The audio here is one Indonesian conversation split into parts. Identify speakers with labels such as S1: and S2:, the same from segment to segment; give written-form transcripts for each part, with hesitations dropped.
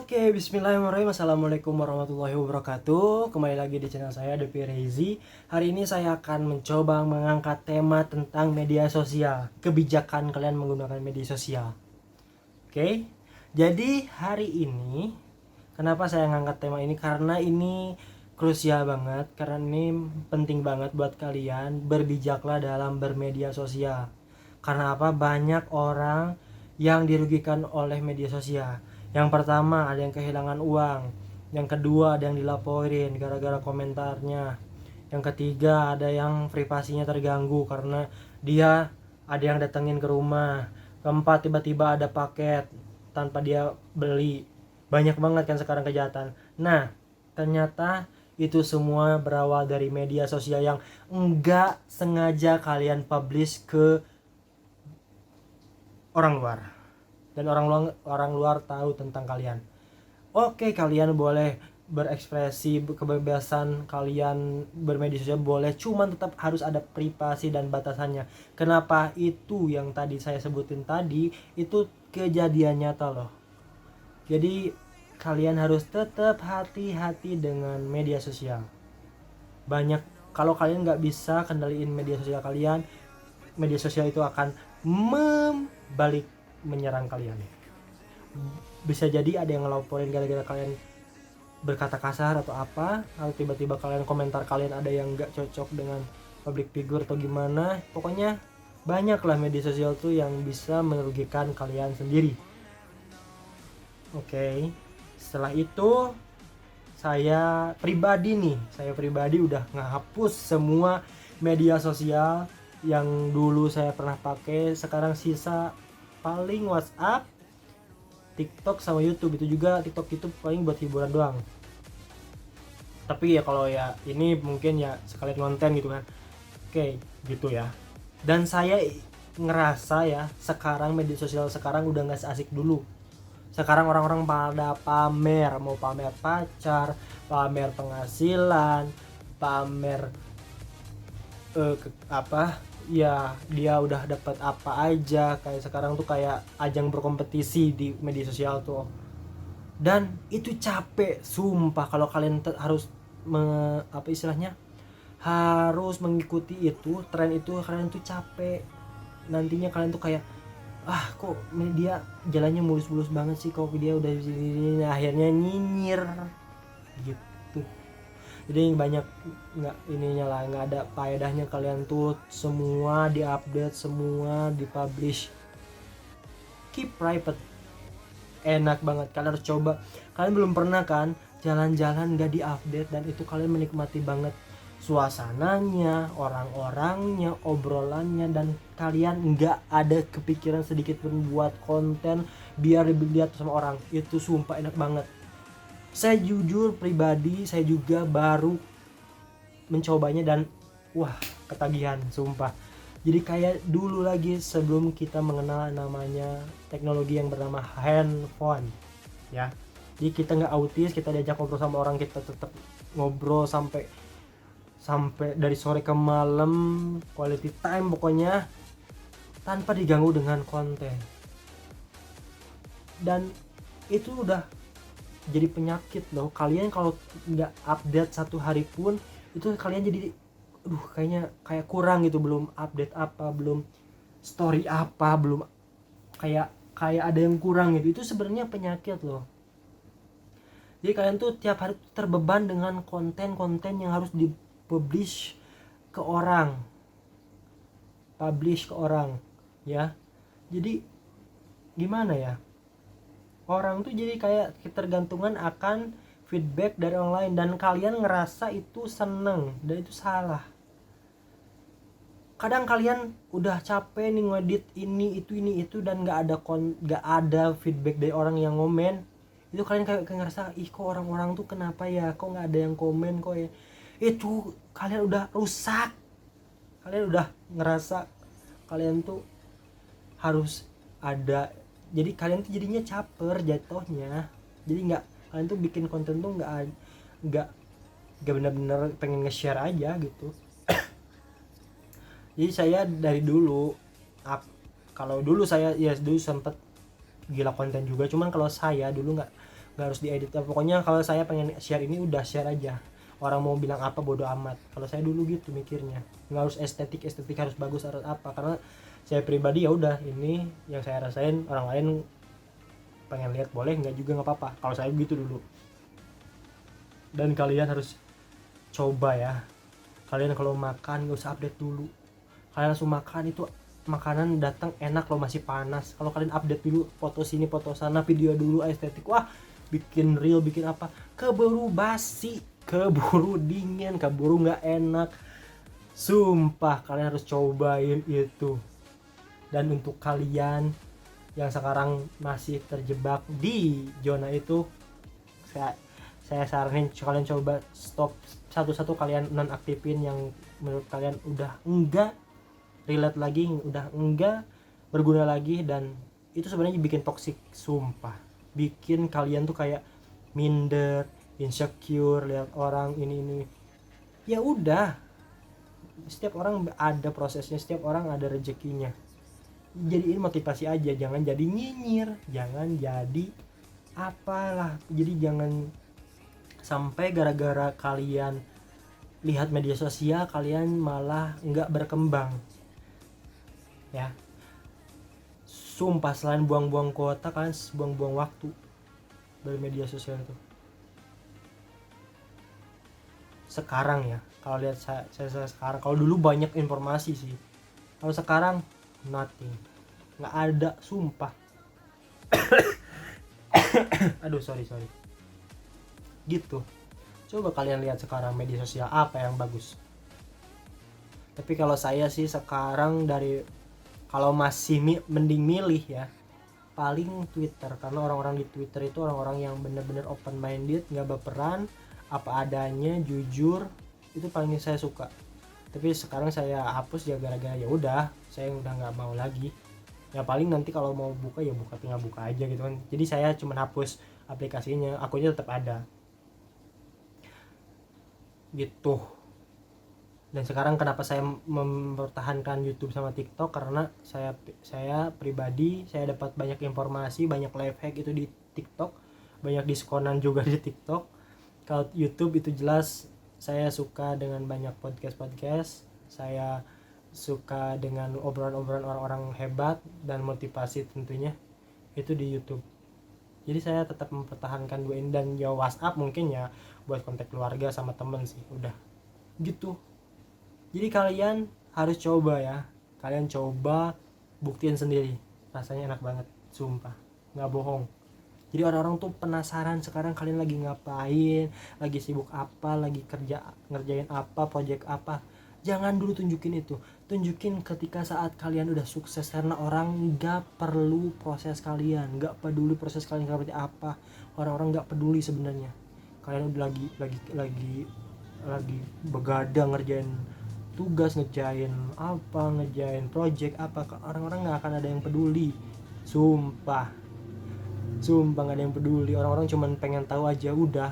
S1: Oke, bismillahirrahmanirrahim. Assalamualaikum warahmatullahi wabarakatuh. Kembali lagi di channel saya, Depi Rezi. Hari ini saya akan mencoba mengangkat tema tentang media sosial, kebijakan kalian menggunakan media sosial. Oke, jadi hari ini kenapa saya ngangkat tema ini? Karena ini krusial banget, karena ini penting banget buat kalian. Berbijaklah dalam bermedia sosial. Karena apa? Banyak orang yang dirugikan oleh media sosial. Yang pertama, ada yang kehilangan uang. Yang kedua, ada yang dilaporin gara-gara komentarnya. Yang ketiga, ada yang privasinya terganggu karena dia ada yang datengin ke rumah. Keempat, tiba-tiba ada paket tanpa dia beli. Banyak banget kan sekarang kejahatan. Nah, ternyata itu semua berawal dari media sosial yang enggak sengaja kalian publish ke orang luar. Dan orang luar tahu tentang kalian. Oke, kalian boleh berekspresi, kebebasan kalian bermedia sosial boleh, cuman tetap harus ada privasi dan batasannya. Kenapa? Itu yang tadi saya sebutin tadi, itu kejadian nyata loh. Jadi kalian harus tetap hati-hati dengan media sosial. Banyak, kalau kalian nggak bisa kendaliin media sosial kalian, media sosial itu akan membalik menyerang kalian. Bisa jadi ada yang ngelaporin gara-gara kalian berkata kasar atau apa, atau tiba-tiba kalian komentar kalian ada yang nggak cocok dengan public figure atau gimana. Pokoknya banyaklah media sosial tuh yang bisa merugikan kalian sendiri. Oke, setelah itu saya pribadi udah ngehapus semua media sosial yang dulu saya pernah pakai. Sekarang sisa paling WhatsApp, TikTok sama YouTube. Itu juga TikTok itu paling buat hiburan doang. Tapi ya kalau ya ini mungkin ya sekalian konten gitu kan. Oke, gitu ya. Dan saya ngerasa ya sekarang media sosial sekarang udah gak seasik dulu. Sekarang orang-orang pada pamer, mau pamer pacar, pamer penghasilan, pamer ya dia udah dapat apa aja. Kayak sekarang tuh kayak ajang berkompetisi di media sosial tuh, dan itu capek sumpah kalau kalian harus harus mengikuti itu tren itu. Kalian tuh capek, nantinya kalian tuh kayak kok dia jalannya mulus-mulus banget sih, kok dia udah sini, akhirnya nyinyir gitu. Jadi banyak nggak ada faedahnya kalian tuh semua diupdate, semua dipublish. Keep private, enak banget. Kalian harus coba. Kalian belum pernah kan jalan-jalan nggak diupdate, dan itu kalian menikmati banget suasananya, orang-orangnya, obrolannya, dan kalian nggak ada kepikiran sedikit pun buat konten biar dilihat sama orang. Itu sumpah enak banget. Saya jujur pribadi, saya juga baru mencobanya dan wah, ketagihan sumpah. Jadi kayak dulu lagi sebelum kita mengenal namanya teknologi yang bernama handphone ya. Jadi kita nggak autis, kita diajak ngobrol sama orang, kita tetap ngobrol sampai dari sore ke malam, quality time pokoknya, tanpa diganggu dengan konten. Dan itu udah jadi penyakit loh. Kalian kalau nggak update satu hari pun, itu kalian jadi kayak kurang gitu. Belum update apa, belum story apa, belum kayak ada yang kurang gitu. Itu sebenarnya penyakit loh. Jadi kalian tuh tiap hari terbeban dengan konten-konten yang harus dipublish ke orang, ya. Jadi gimana ya, orang tuh jadi kayak ketergantungan akan feedback dari orang lain, dan kalian ngerasa itu seneng, dan itu salah. Kadang kalian udah capek nih ngedit ini itu dan nggak ada feedback dari orang yang ngomen. Itu kalian kayak ngerasa kok orang-orang tuh kenapa ya, kok nggak ada yang komen kok ya. Itu kalian udah rusak. Kalian udah ngerasa kalian tuh harus ada. Jadi kalian tuh jadinya caper jatuhnya. Jadi kalian tuh bikin konten tuh nggak benar-benar pengen nge-share aja gitu. Jadi saya dari dulu kalau dulu saya dulu sempet gila konten juga, cuman kalau saya dulu nggak nggak harus diedit. Pokoknya kalau saya pengen share ini udah share aja, orang mau bilang apa bodo amat. Kalau saya dulu gitu mikirnya, nggak harus estetik harus bagus harus apa, karena saya pribadi ya udah ini yang saya rasain, orang lain pengen lihat boleh, nggak juga nggak apa-apa. Kalau saya gitu dulu. Dan kalian harus coba ya, kalian kalau makan nggak usah update dulu, kalian langsung makan, itu makanan datang enak loh, masih panas. Kalau kalian update dulu, foto sini foto sana, video dulu estetik, wah bikin reel bikin apa, keburu basi, keburu dingin, keburu nggak enak. Sumpah kalian harus cobain itu. Dan untuk kalian yang sekarang masih terjebak di zona itu, saya saranin kalian coba stop satu-satu, kalian nonaktifin yang menurut kalian udah enggak relate lagi, udah enggak berguna lagi. Dan itu sebenarnya bikin toxic, sumpah bikin kalian tuh kayak minder, insecure, lihat orang ini. Ya udah, setiap orang ada prosesnya, setiap orang ada rezekinya. Jadiin motivasi aja, jangan jadi nyinyir, jangan jadi apalah. Jadi jangan sampai gara-gara kalian lihat media sosial kalian malah nggak berkembang ya. Sumpah selain buang-buang kuota, kalian buang-buang waktu dari media sosial itu. Sekarang ya, kalau lihat saya sekarang, kalau dulu banyak informasi sih, kalau sekarang nothing, nggak ada, sumpah. Aduh sorry gitu. Coba kalian lihat sekarang media sosial apa yang bagus. Tapi kalau saya sih sekarang, dari kalau masih mending milih ya, paling Twitter, karena orang-orang di Twitter itu orang-orang yang bener-bener open minded, nggak baperan, apa adanya, jujur. Itu paling saya suka. Tapi sekarang saya hapus ya gara-gara ya udah, saya udah nggak mau lagi. Ya paling nanti kalau mau buka ya buka, tinggal buka aja gitu kan. Jadi saya cuma hapus aplikasinya, akunnya tetap ada gitu. Dan sekarang kenapa saya mempertahankan YouTube sama TikTok, karena saya pribadi saya dapat banyak informasi, banyak life hack itu di TikTok, banyak diskonan juga di TikTok. Kalau YouTube itu jelas saya suka dengan banyak podcast, saya suka dengan obrolan-obrolan orang-orang hebat dan motivasi tentunya itu di YouTube. Jadi saya tetap mempertahankan dua ini. Dan ya WhatsApp mungkin ya buat kontak keluarga sama temen sih, udah gitu. Jadi kalian harus coba ya, kalian coba buktiin sendiri, rasanya enak banget, sumpah nggak bohong. Jadi orang-orang tuh penasaran sekarang kalian lagi ngapain, lagi sibuk apa, lagi kerja ngerjain apa, project apa. Jangan dulu tunjukin itu, tunjukin ketika saat kalian udah sukses, karena orang nggak perlu proses kalian, nggak peduli proses kalian seperti apa. Orang-orang nggak peduli sebenarnya. Kalian udah lagi begadang ngerjain tugas, ngerjain project apa, orang-orang nggak akan ada yang peduli. Sumpah nggak ada yang peduli. Orang-orang cuman pengen tahu aja, udah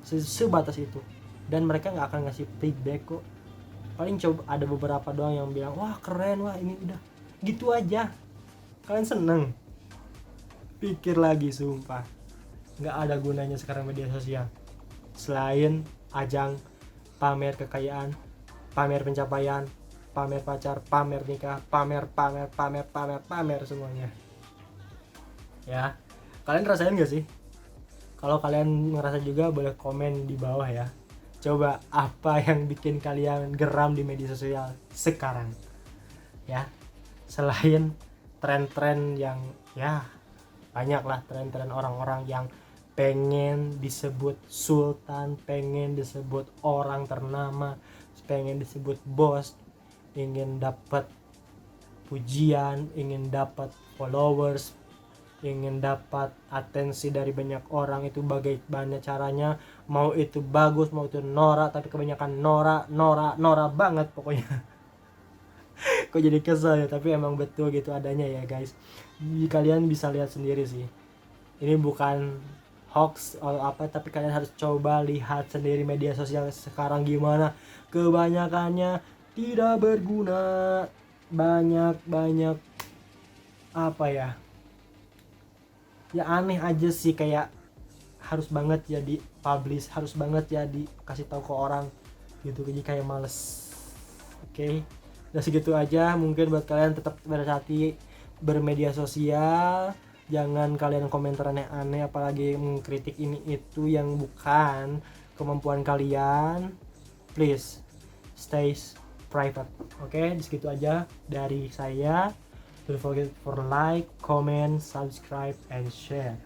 S1: sebatas itu. Dan mereka nggak akan ngasih feedback kok. Paling coba ada beberapa doang yang bilang wah keren, wah ini, udah gitu aja. Kalian seneng? Pikir lagi, sumpah nggak ada gunanya sekarang media sosial selain ajang pamer kekayaan, pamer pencapaian, pamer pacar, pamer nikah, pamer semuanya ya. Kalian rasain gak sih? Kalau kalian ngerasa juga boleh komen di bawah ya. Coba apa yang bikin kalian geram di media sosial sekarang ya. Selain tren-tren yang ya banyak lah, tren-tren orang-orang yang pengen disebut sultan, pengen disebut orang ternama, pengen disebut bos, ingin dapat pujian, ingin dapat followers, ingin dapat atensi dari banyak orang. Itu bagaimana caranya, mau itu bagus mau itu norak, tapi kebanyakan norak banget pokoknya. Kok jadi kesel ya, tapi emang betul gitu adanya ya guys. Kalian bisa lihat sendiri sih, ini bukan hoax atau apa, tapi kalian harus coba lihat sendiri media sosial sekarang gimana. Kebanyakannya tidak berguna, banyak apa ya aneh aja sih. Kayak harus banget ya di publish, harus banget ya dikasih tahu ke orang gitu, jadi kayak males. Oke, udah segitu aja. Mungkin buat kalian tetap berhati bermedia sosial, jangan kalian komentar aneh-aneh apalagi mengkritik ini itu yang bukan kemampuan kalian. Please stay private. Oke, segitu aja dari saya. Don't forget for like, comment, subscribe, and share.